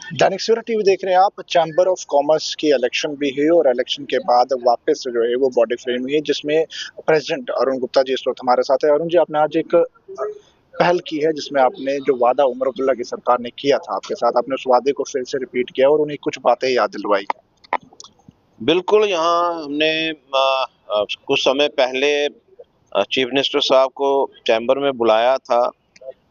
Dainik Savera TV देख रहे हैं आप। चैम्बर ऑफ कॉमर्स की इलेक्शन भी हुई और इलेक्शन के बाद वापस जो है वो बॉडी फ्रेम हुई है, जिसमें प्रेसिडेंट अरुण गुप्ता जी इस वक्त हमारे साथ है। अरुण जी, आपने आज एक पहल की है जिसमें आपने जो वादा उमर अब्दुल्ला की सरकार ने किया था आपके साथ, आपने उस वादे को फिर से रिपीट किया और उन्हें कुछ बातें याद दिलवाई। बिल्कुल, यहाँ हमने कुछ समय पहले चीफ मिनिस्टर साहब को चैम्बर में बुलाया था।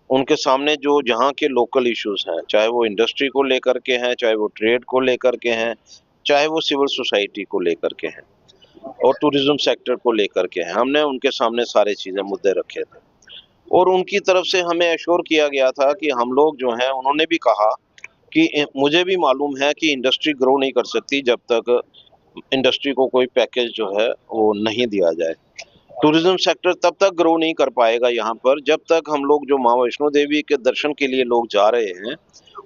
उनके सामने जो जहाँ के लोकल इश्यूज हैं, चाहे वो इंडस्ट्री को लेकर के हैं, चाहे वो ट्रेड को लेकर के हैं, चाहे वो सिविल सोसाइटी को लेकर के हैं और टूरिज्म सेक्टर को लेकर के हैं, हमने उनके सामने सारे चीजें मुद्दे रखे थे। और उनकी तरफ से हमें एश्योर किया गया था कि हम लोग जो हैं, उन्होंने भी कहा कि मुझे भी मालूम है कि इंडस्ट्री ग्रो नहीं कर सकती जब तक इंडस्ट्री को कोई पैकेज जो है वो नहीं दिया जाए। टूरिज्म सेक्टर तब तक ग्रो नहीं कर पाएगा यहाँ पर जब तक हम लोग जो माँ वैष्णो देवी के दर्शन के लिए लोग जा रहे हैं,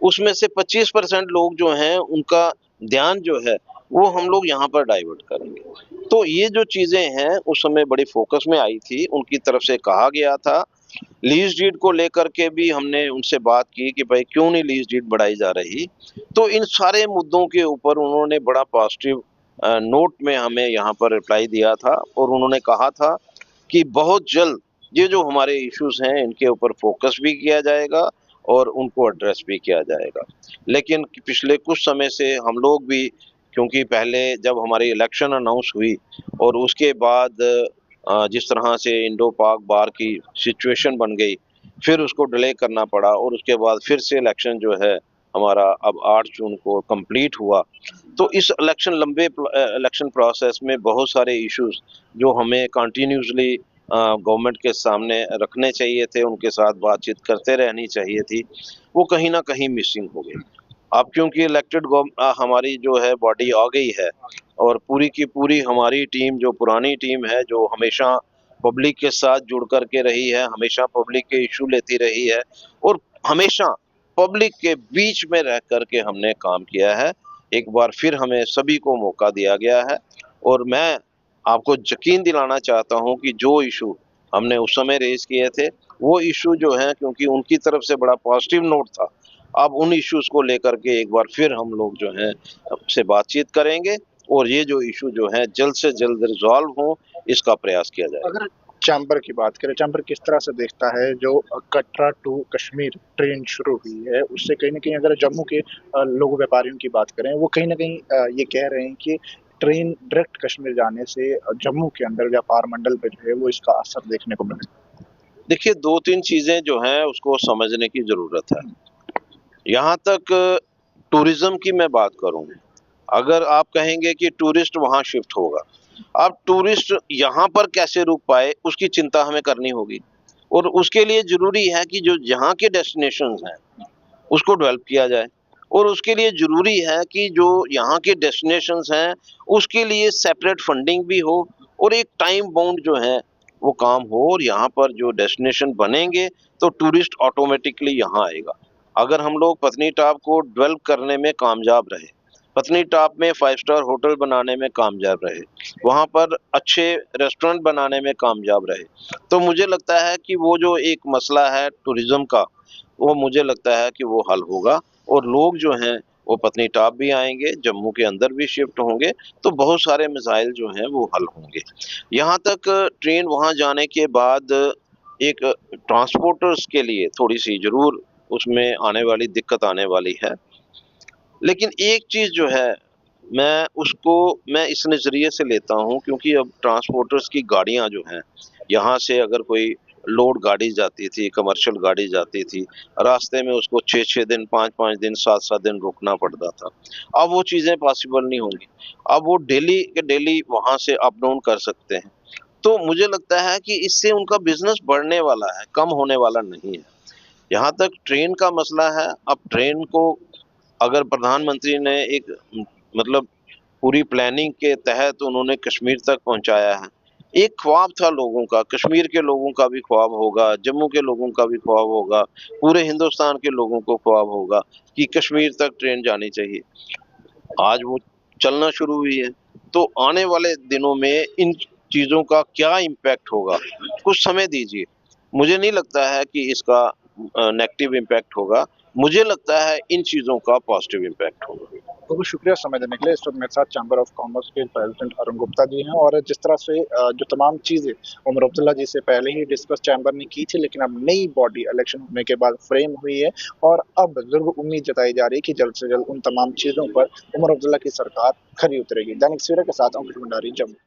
उसमें से 25% लोग जो हैं उनका ध्यान जो है वो हम लोग यहाँ पर डाइवर्ट करेंगे। तो ये जो चीजें हैं उस समय बड़ी फोकस में आई थी, उनकी तरफ से कहा गया था। लीज डीड को लेकर के भी हमने उनसे बात की कि भाई क्यों नहीं लीज डीड बढ़ाई जा रही। तो इन सारे मुद्दों के ऊपर उन्होंने बड़ा पॉजिटिव नोट में हमें यहाँ पर रिप्लाई दिया था और उन्होंने कहा था कि बहुत जल्द ये जो हमारे इश्यूज हैं इनके ऊपर फोकस भी किया जाएगा और उनको एड्रेस भी किया जाएगा। लेकिन पिछले कुछ समय से हम लोग भी, क्योंकि पहले जब हमारी इलेक्शन अनाउंस हुई और उसके बाद जिस तरह से इंडो पाक बार की सिचुएशन बन गई, फिर उसको डिले करना पड़ा और उसके बाद फिर से इलेक्शन जो है हमारा अब 8 जून को कंप्लीट हुआ। तो इस इलेक्शन प्रोसेस में बहुत सारे इश्यूज जो हमें कंटिन्यूसली गवर्नमेंट के सामने रखने चाहिए थे, उनके साथ बातचीत करते रहनी चाहिए थी, वो कहीं ना कहीं मिसिंग हो गई। अब क्योंकि हमारी जो है बॉडी आ गई है और पूरी की पूरी हमारी टीम, जो पुरानी टीम है, जो हमेशा पब्लिक के साथ जुड़ कर के रही है, हमेशा पब्लिक के इशू लेती रही है और हमेशा पब्लिक के बीच में रह कर के हमने काम किया है। एक बार फिर हमें सभी को मौका दिया गया है और मैं आपको यकीन दिलाना चाहता हूं कि जो इशू हमने उस समय रेज किए थे, वो इशू जो है, क्योंकि उनकी तरफ से बड़ा पॉजिटिव नोट था, अब उन इश्यूज को लेकर के एक बार फिर हम लोग जो हैं से बातचीत करेंगे और ये जो इशू जो है जल्द से जल्द रिजॉल्व हो, इसका प्रयास किया जाएगा। अगर चैम्बर की बात करें, चैम्बर किस तरह से देखता है जो कटरा टू कश्मीर ट्रेन शुरू हुई है, उससे कहीं ना कहीं अगर जम्मू के लोग व्यापारियों की बात करें, वो कहीं ना कहीं ये कह रहे हैं कि ट्रेन डायरेक्ट कश्मीर जाने से जम्मू के अंदर व्यापार मंडल पे जो है वो इसका असर देखने को मिले। देखिए, दो तीन चीजें जो हैं उसको समझने की जरूरत है। यहाँ तक टूरिज्म की मैं बात करूं, अगर आप कहेंगे कि टूरिस्ट वहां शिफ्ट होगा, अब टूरिस्ट यहाँ पर कैसे रुक पाए उसकी चिंता हमें करनी होगी और उसके लिए जरूरी है कि जो यहाँ के डेस्टिनेशंस हैं उसको डेवलप किया जाए और उसके लिए जरूरी है कि जो यहाँ के डेस्टिनेशंस हैं उसके लिए सेपरेट फंडिंग भी हो और एक टाइम बाउंड जो है वो काम हो और यहाँ पर जो डेस्टिनेशन बनेंगे तो टूरिस्ट ऑटोमेटिकली यहाँ आएगा। अगर हम लोग पत्नी टॉप को डेवलप करने में कामयाब रहे, पत्नी टॉप में 5 स्टार होटल बनाने में कामयाब रहे, वहाँ पर अच्छे रेस्टोरेंट बनाने में कामयाब रहे, तो मुझे लगता है कि वो जो एक मसला है टूरिज्म का, वो मुझे लगता है कि वो हल होगा और लोग जो हैं वो पत्नी टॉप भी आएंगे, जम्मू के अंदर भी शिफ्ट होंगे, तो बहुत सारे मसाइल जो हैं वो हल होंगे। यहाँ तक ट्रेन वहाँ जाने के बाद एक ट्रांसपोर्टर्स के लिए थोड़ी सी जरूर उसमें आने वाली दिक्कत आने वाली है। लेकिन एक चीज जो है, मैं इस नजरिए से लेता हूँ, क्योंकि अब ट्रांसपोर्टर्स की गाड़ियां जो हैं, यहाँ से अगर कोई लोड गाड़ी जाती थी, कमर्शियल गाड़ी जाती थी, रास्ते में उसको 6-6 दिन, 5-5 दिन, 7-7 दिन रुकना पड़ता था। अब वो चीजें पॉसिबल नहीं होंगी। अब वो डेली के डेली वहां से अप डाउन कर सकते हैं। तो मुझे लगता है कि इससे उनका बिजनेस बढ़ने वाला है, कम होने वाला नहीं है। यहाँ तक ट्रेन का मसला है, अब ट्रेन को अगर प्रधानमंत्री ने एक मतलब पूरी प्लानिंग के तहत उन्होंने कश्मीर तक पहुंचाया है, एक ख्वाब था लोगों का, कश्मीर के लोगों का भी ख्वाब होगा, जम्मू के लोगों का भी ख्वाब होगा, पूरे हिंदुस्तान के लोगों को ख्वाब होगा कि कश्मीर तक ट्रेन जानी चाहिए। आज वो चलना शुरू हुई है, तो आने वाले दिनों में इन चीजों का क्या इम्पैक्ट होगा, कुछ समय दीजिए। मुझे नहीं लगता है कि इसका नेगेटिव इम्पैक्ट होगा। मुझे लगता है इन चीज़ों का पॉजिटिव इम्पैक्ट होगा। बहुत शुक्रिया समय देने के लिए। इस वक्त मेरे साथ चैम्बर ऑफ कॉमर्स के प्रेसिडेंट अरुण गुप्ता जी हैं, और जिस तरह से जो तमाम चीज़ें उमर अब्दुल्ला जी से पहले ही डिस्कस चैम्बर ने की थी, लेकिन अब नई बॉडी इलेक्शन होने के बाद फ्रेम हुई है, और अब ज़रूर उम्मीद जताई जा रही है कि जल्द से जल्द उन तमाम चीज़ों पर उमर अब्दुल्ला की सरकार खरी उतरेगी। दैनिक सवेरा के साथ अंकुश भंडारी, जम्मू।